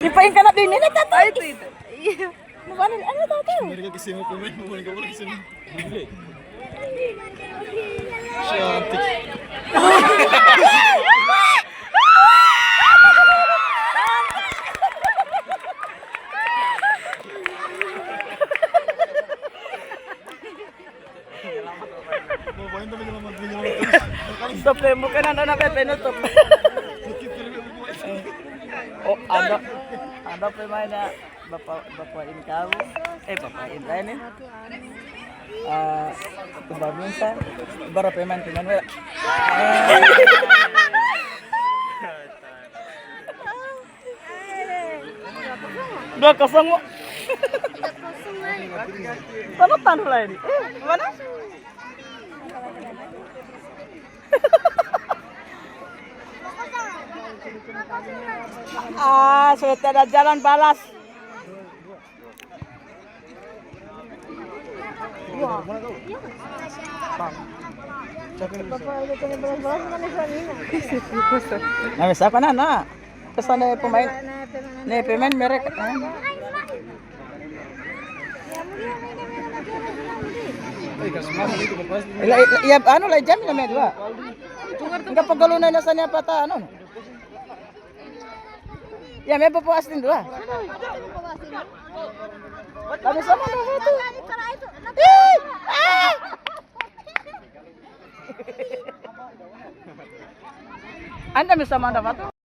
Dipain ka na din nila tato. Ay, ito. Ano tato? Mereka kasi mo pemain mo nggak boleh kesini. Cantik. Mau main tapi nyelamat terus. Stop deh, mungkin anda penutup. Oh, ada pemainnya Bapak Inkau, Bapak Indra ini. Kebangunsa, berapa pemain wala? Dua kosong mo. Ano tano lah ini? Mana? Sudah ada jalan balas. Nah, siapa nana? Kesana pemain. Nih pemain mereka. Iya, anu lah jam na medwa. Enggak pagalunan na sa niya pata ano. Ya, may papuas din dua. Kami sama na ito. Anda bisa mana batu?